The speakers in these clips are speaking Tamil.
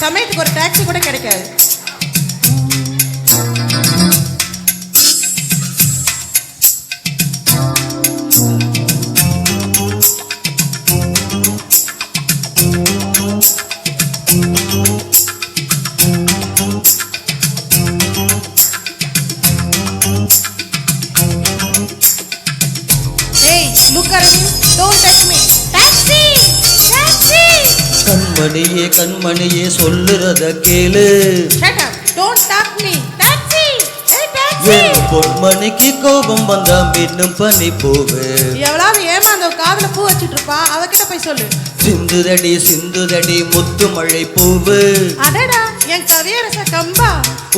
சமயத்துக்கு ஒரு டாக்ஸி கூட கிடைக்காது. கண்மணியே கண்மணியே சொல்லுறத கேளு. பொன்மணிக்கு கோபம் வந்தா மீண்டும் பண்ணி போவு. எவ்வளவு ஏமாந்த காதுல பூ வச்சிட்டு இருப்பா, அவகிட்ட போய் சொல்லு. சிந்துதடி சிந்துதடி முத்து மழை பூவு. அடடா என் கவியரச கம்பா.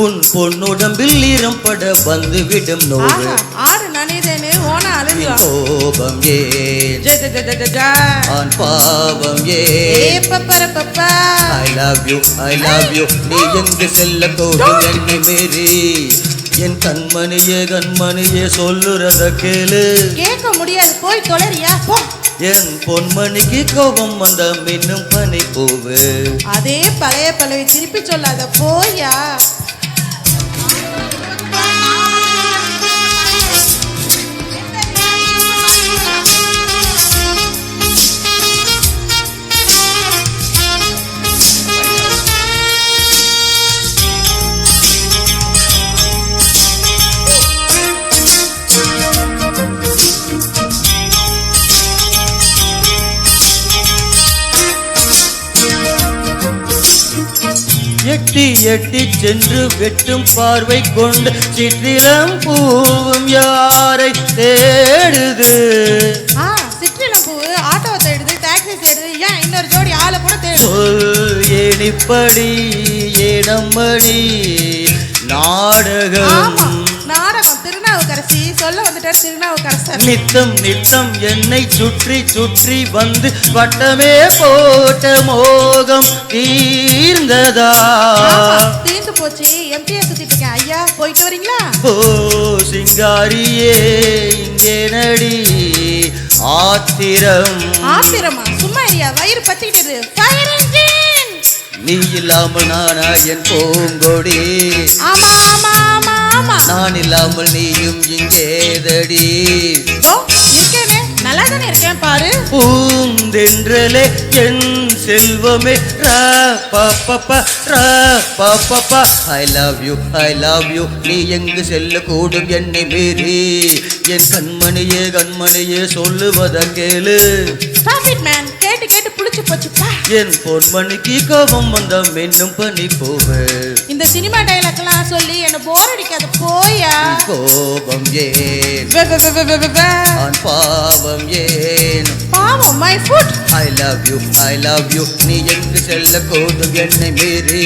உன் பொன்னுடம்பில் ஈரம் பட வந்து விடும் நோவு. ஆறு நனைதேனே ஓன அழுதுவா. கோபம் ஏன் ஆன் பாவம் ஏன். I love you I love you. நீ எங்கு செல்ல போகும் என்னை மீறி. என் கண்மணியே கண்மணியே சொல்லுறத கேளு. கேட்க முடியாது, போய் தொலைறியா போ. என் பொன்மணிக்கு கோபம் வந்த மின்னும் பனி பூவு. அதே பழைய பழவை திருப்பி சொல்லாத போயா. எட்டி எட்டி சென்று வெட்டும் பார்வை கொண்டு சிற்றிலம் பூவும் யாரை தேடுது. சிற்றிலம் பூவு ஆட்டோ தேடுது, டாக்ஸி தேடுது, ஏன் இன்னொரு ஜோடி ஆளை கூட தேடுது. சொல் ஏனிப்படி ஏனம்மடி நாடகம். நாடகம் திருநாவுக்கரசி சொல்ல வந்துட்டார் திருநாவுக்கரசர். நித்தம் நித்தம் என்னை சுற்றி சுற்றி வந்து வட்டமே போட்ட மோகம் தீர்ந்ததா. தீர்ந்து போச்சு, எம்டியா சுத்திட்டு இருக்கேன். ஐயா போயிட்டு வரீங்களா? ஓ சிங்காரியே இங்கே நடி ஆத்திரம். ஆத்திரமா? சும்மா ஐயா, வயிறு பத்திக்கிட்டது. நீ இல்லாமல் நானா என் பூங்கொடி. ஆமா ஆமா ஆமா ஆமா. நான் இல்லாமல் நீயும் இங்கேதடி. இருக்கேனே, நல்லா தானே இருக்கேன் பாரு. பூந்தென்றலே என் செல்வமே பாப்பா. I love you I love you. நீ எங்கு செல்ல கூடும் என்னை மீறி. என் கண்மணியே கண்மணியே சொல்லுவத கேளு. Stop it man, கேட்டு கேட்டு புடிச்சு போச்சுப்பா. என் பொன்மணிக்கு கோபம் வந்த மின்னும் பனி பூவு. இந்த சினிமா டைலாக் எல்லாம் சொல்லி என்ன போர் அடிக்காத போயா. கோபம் ஏன் ஆன் பாவம் ஏன். பாவம் my foot. I love you நீ எங்கு செல்ல கூடும் என்னை மீறி.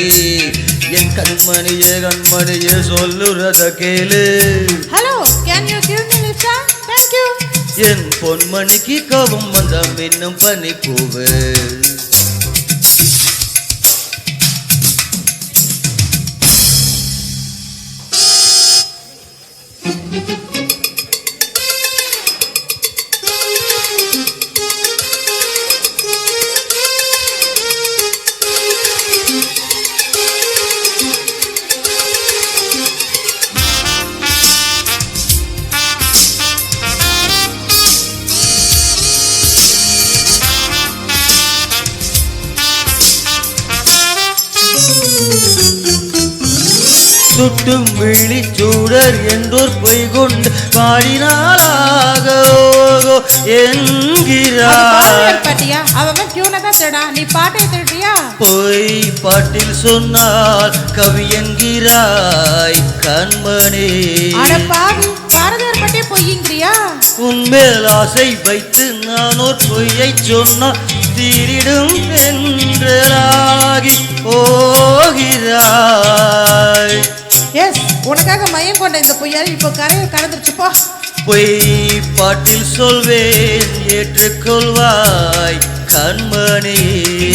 என் கண்மணியே கண்மணியே சொல்லுறத கேளு. Hello, can you give me lift? Thank you. என் பொன்மணிக்கு கோபம் வந்த மின்னும் பனி பூவு. சுட்டும் விழி சூடர் என்றோர் பொய் கொண்டு பாடினாலாக என்கிறார். பாட்டியா அவன் டியூனை தான் தேடா, நீ பாட்டை தேடுறியா? பொய் பாட்டில் சொன்னால் கவி என்கிறாய் கண்மணி. அட பாவி, பாரதியார் பாட்டே பொய்ங்கிறியா? உன்மேல் ஆசை வைத்து நான் ஒரு பொய்யை சொன்னால் தீரிடும் என்றாகி போகிறாய். எஸ், உனக்காக மையம் கொண்ட இந்த பொய்யாரி இப்போ கரையை கடந்துருச்சுப்போ. பொய் பாட்டில் சொல்வேன் ஏற்றுக்கொள்வாய் கண்மணி.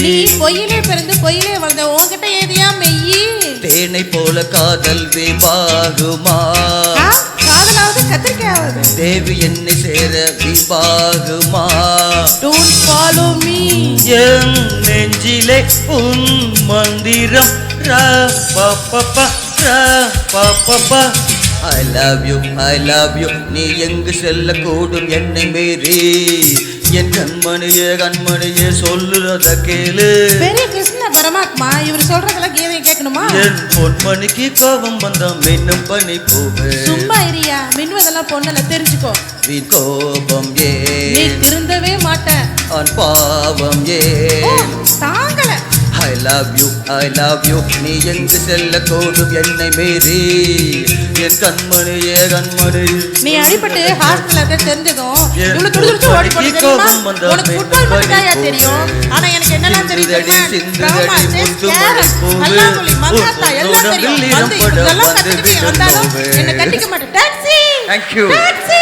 நீ பொய்யிலே பிறந்து பொய்யிலே வளர்ந்த, உன்கிட்ட ஏதியா மெய்யி? தேனை போல காதல் வேபாகுமா? காதல பாலாவது கத்திரிக்காயாவது தேவி என்னை சேர விபாகுமா டோன்ட் ஃபாலோ மீ என் நெஞ்சிலே உன் மந்திரம் ரா பப்பா ரா பப்பா I love you நீ எங்கு செல்லக்கூடும் என்னை மீறி என் கண்மணியே சொல்லுறத கேளு பெரிய கிருஷ்ண பரமாத்மா இவர் சொல்றதெல்லாம் கீதையை கேட்கணுமா என் பொன்மணிக்கு கோபம் வந்தா மின்னும் பண்ணி போவே சும்மா இரியா மின்வதெல்லாம் பொண்ணல தெரிஞ்சுக்கோ வீண் கோபம் நீ ஏன் திருந்தவே மாட்ட ஆன் பாவம் ஓ, ஏன் தாங்கல I love you நீ எங்கு செல்லக்கூடும் என்னை மீறி என் கண்மணியே நீ அடிபட்டு ஹாஸ்பிடல்ல இருக்க தெரிஞ்சதும் என் இவ்வளவு துடிதுடிச்சு ஓடி போடி தெரியுமா கோபம் வந்தா உனக்கு ஃபுட்பால் மட்டும் தான் தெரியும் ஆனா எனக்கு என்னெல்லாம் தெரியும் சிந்துதடி முத்து மணிப்பூவு அல்லாமொழி மங்காத்தா எல்லாம் தெரியும் உன்னுடம்பில் வந்து ஈரப்பட இதெல்லாம் வந்து கத்துக்கிட்டு வந்தாலும் விட்டோவே. என்ன கட்டிக்க மாட்டேன் டாக்ஸி Thank you. டாக்ஸி